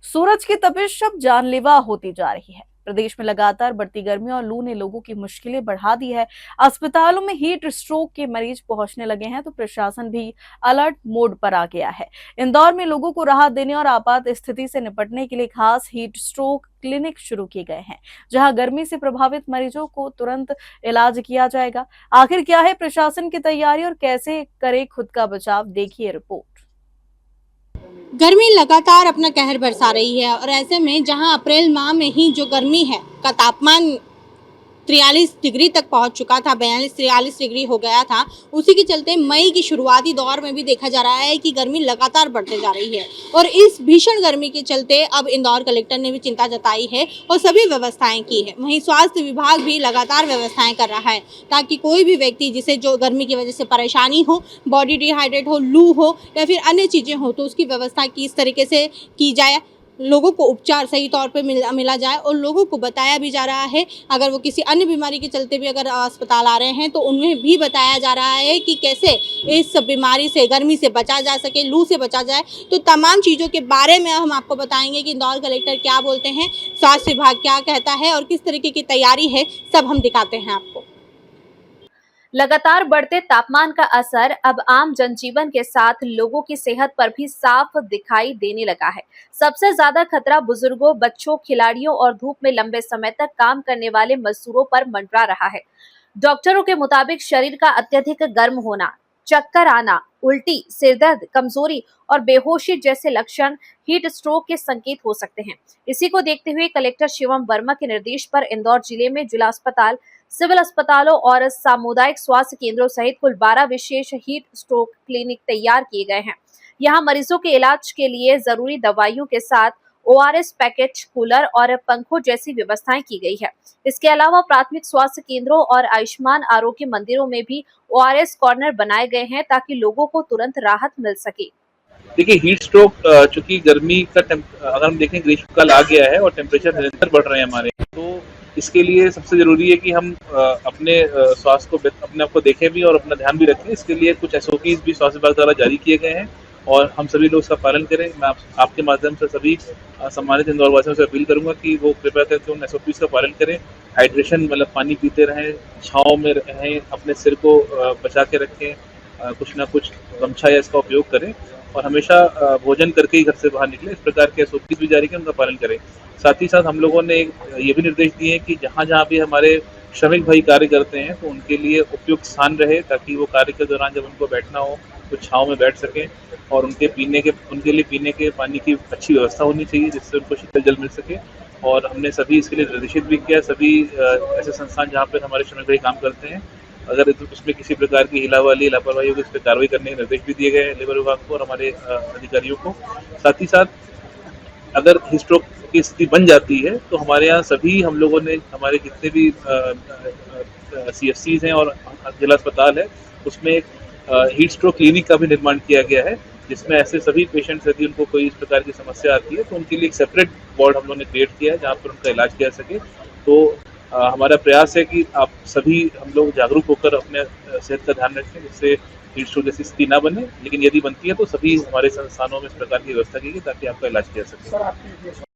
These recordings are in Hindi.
सूरज की तपिश अब जानलेवा होती जा रही है। प्रदेश में लगातार बढ़ती गर्मी और लू ने लोगों की मुश्किलें बढ़ा दी है। अस्पतालों में हीट स्ट्रोक के मरीज पहुंचने लगे हैं, तो प्रशासन भी अलर्ट मोड पर आ गया है। इंदौर में लोगों को राहत देने और आपात स्थिति से निपटने के लिए खास हीट स्ट्रोक क्लिनिक शुरू किए गए हैं, जहां गर्मी से प्रभावित मरीजों को तुरंत इलाज किया जाएगा। आखिर क्या है प्रशासन की तैयारी और कैसे करे खुद का बचाव, देखिए रिपोर्ट। गर्मी लगातार अपना कहर बरसा रही है और ऐसे में जहां अप्रैल माह में ही जो गर्मी है का तापमान 43 डिग्री तक पहुंच चुका था, 42-43 डिग्री हो गया था। उसी के चलते मई की शुरुआती दौर में भी देखा जा रहा है कि गर्मी लगातार बढ़ते जा रही है और इस भीषण गर्मी के चलते अब इंदौर कलेक्टर ने भी चिंता जताई है और सभी व्यवस्थाएं की है। वहीं स्वास्थ्य विभाग भी लगातार व्यवस्थाएं कर रहा है ताकि कोई भी व्यक्ति जिसे जो गर्मी की वजह से परेशानी हो, बॉडी डिहाइड्रेट हो, लू हो या फिर अन्य चीज़ें हो, तो उसकी व्यवस्था किस तरीके से की जाए, लोगों को उपचार सही तौर पे मिला जाए और लोगों को बताया भी जा रहा है। अगर वो किसी अन्य बीमारी के चलते भी अगर अस्पताल आ रहे हैं तो उन्हें भी बताया जा रहा है कि कैसे इस बीमारी से, गर्मी से बचा जा सके, लू से बचा जाए। तो तमाम चीज़ों के बारे में हम आपको बताएंगे कि इंदौर कलेक्टर क्या बोलते हैं, स्वास्थ्य विभाग क्या कहता है और किस तरीके की तैयारी है, सब हम दिखाते हैं आपको। लगातार बढ़ते तापमान का असर अब आम जनजीवन के साथ लोगों की सेहत पर भी साफ दिखाई देने लगा है। सबसे ज्यादा खतरा बुजुर्गों, बच्चों, खिलाड़ियों और धूप में लंबे समय तक काम करने वाले मजदूरों पर मंडरा रहा है। डॉक्टरों के मुताबिक शरीर का अत्यधिक गर्म होना, चक्कर आना, उल्टी, सिरदर्द, कमजोरी और बेहोशी जैसे लक्षण हीट स्ट्रोक के संकेत हो सकते हैं। इसी को देखते हुए कलेक्टर शिवम वर्मा के निर्देश पर इंदौर जिले में जिला अस्पताल, सिविल अस्पतालों और सामुदायिक स्वास्थ्य केंद्रों सहित कुल 12 विशेष हीट स्ट्रोक क्लिनिक तैयार किए गए हैं। यहाँ मरीजों के इलाज के लिए जरूरी दवाइयों के साथ ORS पैकेट, कूलर और पंखों जैसी व्यवस्थाएं की गई है। इसके अलावा प्राथमिक स्वास्थ्य केंद्रों और आयुष्मान आरोग्य मंदिरों में भी ORS कॉर्नर बनाए गए हैं ताकि लोगों को तुरंत राहत मिल सके। देखिए, हीट स्ट्रोक चूंकि गर्मी का अगर हम देखें ग्रीष्मकाल आ गया है और टेम्परेचर निरंतर बढ़ रहे हैं हमारे, तो इसके लिए सबसे जरूरी है कि हम अपने स्वास्थ्य को, अपने आप को देखें भी और अपना ध्यान भी रखें। इसके लिए कुछ SOPs भी स्वास्थ्य विभाग द्वारा जारी किए गए हैं और हम सभी लोग उसका पालन करें। मैं आपके माध्यम से सभी सम्मानित इंदौर वासियों से अपील करूंगा कि वो कृपया करके उन SOPs का पालन करें। हाइड्रेशन मतलब पानी पीते रहें, छाँव में रहें, अपने सिर को बचा के रखें, कुछ ना कुछ गमछा या इसका उपयोग करें और हमेशा भोजन करके ही घर से बाहर निकले। इस प्रकार के SOPs भी जारी करें, उनका पालन करें। साथ ही साथ हम लोगों ने ये भी निर्देश दिए हैं कि जहाँ भी हमारे श्रमिक भाई कार्य करते हैं तो उनके लिए उपयुक्त स्थान रहे, ताकि वो कार्य के दौरान जब उनको बैठना हो तो छाँव में बैठ सकें और उनके लिए पीने के पानी की अच्छी व्यवस्था होनी चाहिए, जिससे उनको शीतल जल मिल सके। और हमने सभी इसके लिए निर्देशित भी किया, सभी ऐसे संस्थान जहाँ पर हमारे श्रमिक भाई काम करते हैं, अगर उसमें किसी प्रकार की हिलावाली, लापरवाही होगी, इस पर कार्रवाई करने के निर्देश भी दिए गए हैं लेबर विभाग को और हमारे अधिकारियों को। साथ ही साथ अगर हीट स्ट्रोक की स्थिति बन जाती है तो हमारे यहाँ सभी हम लोगों ने, हमारे जितने भी CFCs हैं और जिला अस्पताल है, उसमें एक हीट स्ट्रोक क्लिनिक का भी निर्माण किया गया है, जिसमें ऐसे सभी पेशेंट्स, यदि उनको कोई इस प्रकार की समस्या आती है तो उनके लिए एक सेपरेट वार्ड हम लोगों ने क्रिएट किया है, जहाँ पर उनका इलाज किया जा सके। तो हमारा प्रयास है कि आप सभी हम लोग जागरूक होकर अपने सेहत का ध्यान रखें, जिससे हीट स्ट्रोक जैसी स्थिति ना बने। लेकिन यदि बनती है तो सभी हमारे संस्थानों में इस प्रकार की व्यवस्था की गई ताकि आपका इलाज किया जा सके।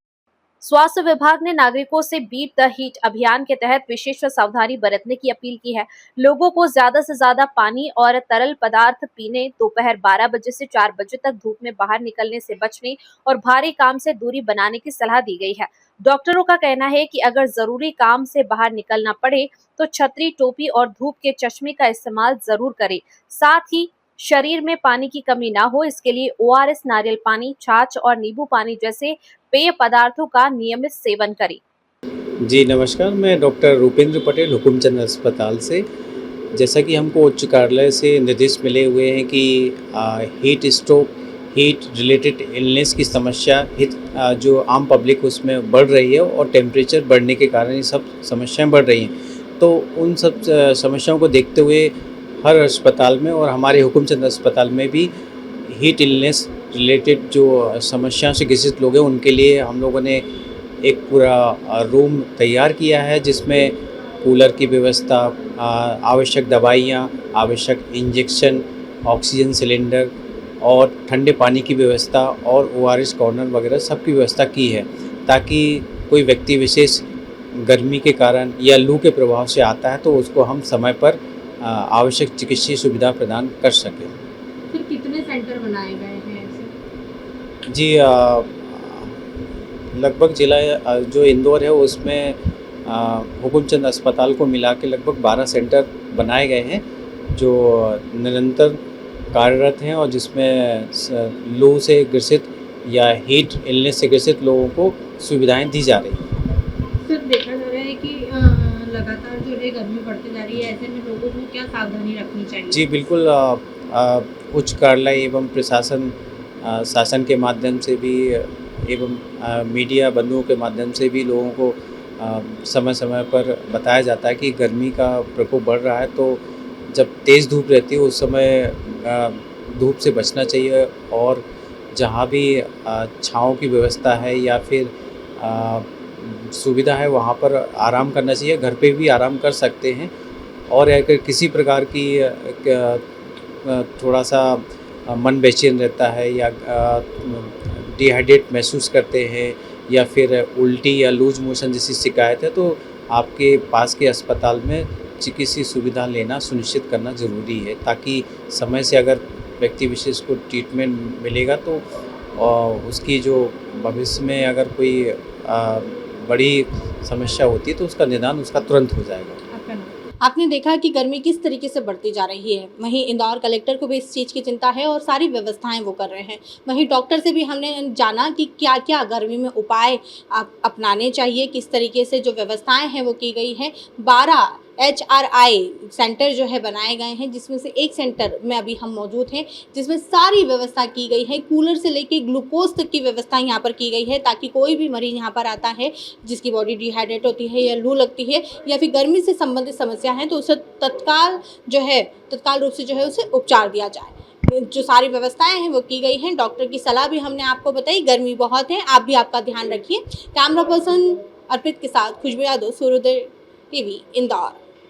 स्वास्थ्य विभाग ने नागरिकों से बीट द हीट अभियान के तहत विशेष सावधानी बरतने की अपील की है। लोगों को ज्यादा से ज्यादा पानी और तरल पदार्थ पीने, दोपहर 12 बजे से 4 बजे तक धूप में बाहर निकलने से बचने और भारी काम से दूरी बनाने की सलाह दी गई है। डॉक्टरों का कहना है कि अगर जरूरी काम से बाहर निकलना पड़े तो छतरी, टोपी और धूप के चश्मे का इस्तेमाल जरूर करें। साथ ही शरीर में पानी की कमी ना हो, इसके लिए ORS, नारियल पानी, छाछ और नींबू पानी जैसे पेय पदार्थों का नियमित सेवन करें। जी नमस्कार, मैं डॉक्टर रूपेंद्र पटेल, हुकुमचंद अस्पताल से। जैसा कि हमको उच्च कार्यालय से निर्देश मिले हुए हैं कि heat stroke, heat related illness की समस्या जो आम पब्लिक उसमें बढ़ रही है और टेम्परेचर बढ़ने के कारण ये सब समस्याएं बढ़ रही हैं। तो उन सब समस्याओं को देखते हुए हर अस्पताल में और हमारे हुकुमचंद अस्पताल में भी हीट इलनेस रिलेटेड जो समस्याओं से ग्रसित लोग हैं उनके लिए हम लोगों ने एक पूरा रूम तैयार किया है, जिसमें कूलर की व्यवस्था, आवश्यक दवाइयाँ, आवश्यक इंजेक्शन, ऑक्सीजन सिलेंडर और ठंडे पानी की व्यवस्था और ORS कॉर्नर वगैरह सब की व्यवस्था की है, ताकि कोई व्यक्ति विशेष गर्मी के कारण या लू के प्रभाव से आता है तो उसको हम समय पर आवश्यक चिकित्सीय सुविधा प्रदान कर सकें। फिर कितने सेंटर बनाए गए हैं ऐसे? जी, लगभग जिला जो इंदौर है उसमें हुकुमचंद अस्पताल को मिला के लगभग 12 सेंटर बनाए गए हैं जो निरंतर कार्यरत हैं और जिसमें लू से ग्रसित या हीट इलनेस से ग्रसित लोगों को सुविधाएं दी जा रही हैं। सर देखा जा रहा है कि लगातार जो है गर्मी बढ़ती जा रही है, ऐसे में लोगों को क्या सावधानी रखनी चाहिए? जी बिल्कुल, उच्च कार्यालय एवं प्रशासन शासन के माध्यम से भी एवं मीडिया बंधुओं के माध्यम से भी लोगों को समय समय पर बताया जाता है कि गर्मी का प्रकोप बढ़ रहा है, तो जब तेज़ धूप रहती है उस समय धूप से बचना चाहिए और जहाँ भी छाँव की व्यवस्था है या फिर सुविधा है वहाँ पर आराम करना चाहिए। घर पे भी आराम कर सकते हैं और अगर किसी प्रकार की थोड़ा सा मन बेचैन रहता है या डिहाइड्रेट महसूस करते हैं या फिर उल्टी या लूज मोशन जैसी शिकायत है तो आपके पास के अस्पताल में चिकित्सीय सुविधा लेना सुनिश्चित करना ज़रूरी है, ताकि समय से अगर व्यक्ति विशेष को ट्रीटमेंट मिलेगा तो उसकी जो भविष्य में अगर कोई बड़ी समस्या होती है तो उसका निदान उसका तुरंत हो जाएगा। आपने देखा कि गर्मी किस तरीके से बढ़ती जा रही है। वहीं इंदौर कलेक्टर को भी इस चीज़ की चिंता है और सारी व्यवस्थाएं वो कर रहे हैं। वहीं डॉक्टर से भी हमने जाना कि क्या क्या गर्मी में उपाय अपनाने चाहिए, किस तरीके से जो व्यवस्थाएं हैं वो की गई हैं। 12 HRI सेंटर जो है बनाए गए हैं, जिसमें से एक सेंटर में अभी हम मौजूद हैं जिसमें सारी व्यवस्था की गई है। कूलर से लेके ग्लूकोज तक की व्यवस्था यहाँ पर की गई है, ताकि कोई भी मरीज यहाँ पर आता है जिसकी बॉडी डिहाइड्रेट होती है या लू लगती है या फिर गर्मी से संबंधित समस्या है तो उसे तत्काल रूप से जो है उसे उपचार दिया जाए। जो सारी व्यवस्थाएं हैं वो की गई हैं। डॉक्टर की सलाह भी हमने आपको बताई। गर्मी बहुत है, आप भी आपका ध्यान रखिए। कैमरा पर्सन अर्पित के साथ खुशबू यादव, सूर्योदय टीवी, इंदौर।